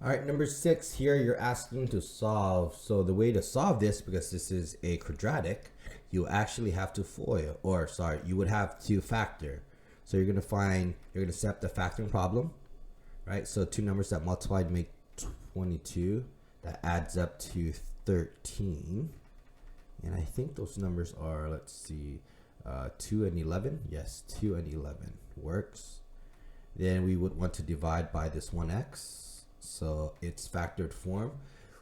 All right, number 6 here, you're asking to solve. So the way to solve this, because this is a quadratic, you actually have to FOIL, or sorry, you would have to factor. So you're gonna set up the factoring problem, right? So two numbers that multiplied make 22. That adds up to 13. And I think those numbers are, let's see, 2 and 11. Yes, 2 and 11 works. Then we would want to divide by this 1x. So its factored form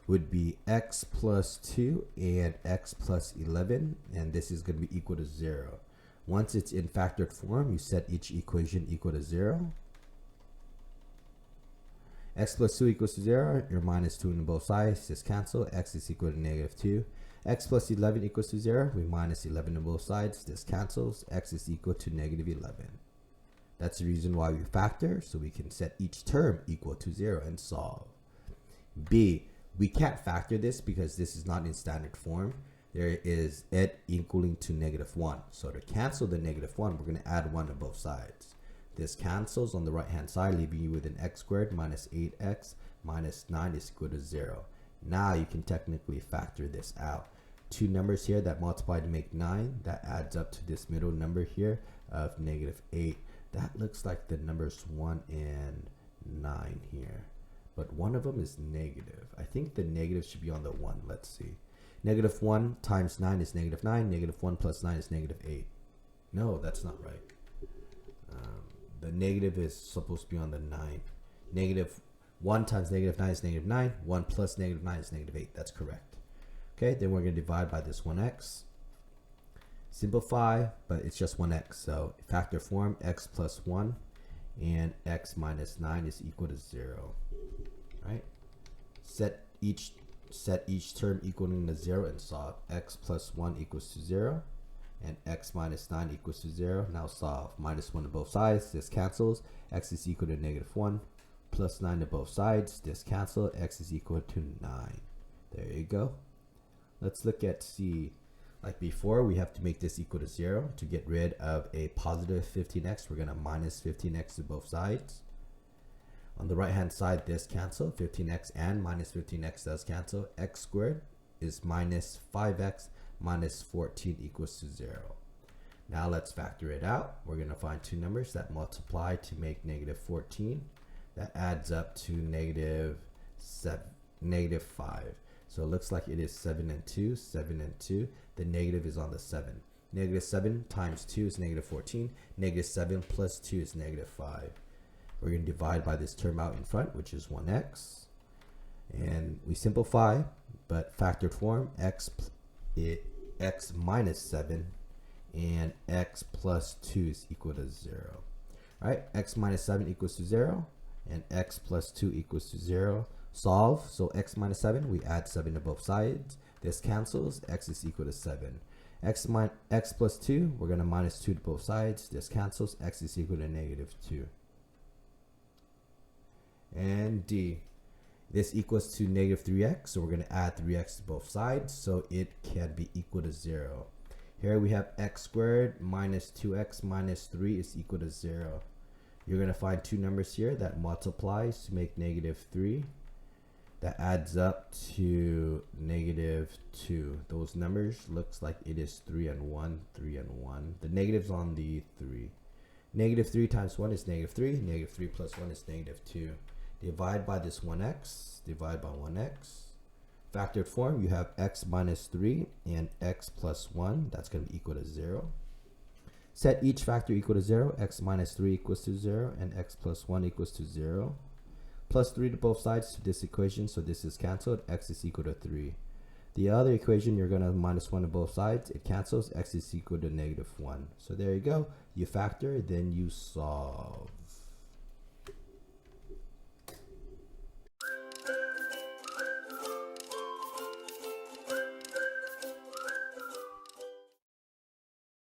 would be x plus 2 and x plus 11, and this is going to be equal to 0. Once it's in factored form, you set each equation equal to 0. X plus 2 equals to 0, your minus 2 on both sides, just cancel, x is equal to negative 2. X plus 11 equals to 0, we minus 11 on both sides, this cancels, x is equal to negative 11. That's the reason why we factor, so we can set each term equal to 0 and solve. B, we can't factor this because this is not in standard form. There is it equaling to negative 1. So to cancel the negative 1, we're going to add 1 on both sides. This cancels on the right hand side, leaving you with an x squared minus 8x minus 9 is equal to 0. Now you can technically factor this out. Two numbers here that multiply to make 9, that adds up to this middle number here of negative 8. That looks like the numbers 1 and 9 here. But one of them is negative. I think the negative should be on the 1. Let's see. Negative 1 times 9 is negative 9. Negative 1 plus 9 is negative 8. No, that's not right. The negative is supposed to be on the 9. Negative 1 times negative 9 is negative 9. 1 plus negative 9 is negative 8. That's correct. Okay, then we're going to divide by this 1x. Simplify, but it's just 1x. So factor form, x plus 1 and x minus 9 is equal to 0. Right? Set each term equaling to 0 and solve. X plus 1 equals to 0 and x minus 9 equals to 0. Now solve. Minus 1 to both sides. This cancels. X is equal to negative 1. Plus 9 to both sides. This cancel. X is equal to 9. There you go. Let's look at C. Like before, we have to make this equal to 0. To get rid of a positive 15x, we're going to minus 15x to both sides. On the right hand side, this cancel. 15x and minus 15x does cancel. X squared is minus 5x minus 14 equals to 0. Now let's factor it out. We're going to find two numbers that multiply to make negative 14. That adds up to negative 5. So it looks like it is 7 and 2, 7 and 2. The negative is on the 7. Negative 7 times 2 is negative 14. Negative 7 plus 2 is negative 5. We're going to divide by this term out in front, which is 1x. And we simplify, but factored form, x minus 7 and x plus 2 is equal to 0. All right, x minus 7 equals to 0 and x plus 2 equals to 0. Solve. So x minus 7, we add 7 to both sides. This cancels. X is equal to 7. X plus 2, we're going to minus 2 to both sides. This cancels. X is equal to negative 2. And D. This equals to negative 3x, so we're going to add 3x to both sides, so it can be equal to 0. Here we have x squared minus 2x minus 3 is equal to 0. You're going to find two numbers here that multiplies to make negative 3. That adds up to negative 2. Those numbers looks like it is 3 and 1, 3 and 1. The negative's on the 3. Negative 3 times 1 is negative 3. Negative 3 plus 1 is negative 2. Divide by this 1x. Divide by 1x. Factored form, you have x minus 3 and x plus 1. That's going to be equal to 0. Set each factor equal to 0. X minus 3 equals to 0 and x plus 1 equals to 0. Plus 3 to both sides to this equation, so this is canceled. X is equal to 3. The other equation, you're going to minus 1 to both sides. It cancels. X is equal to negative 1. So there you go. You factor, then you solve.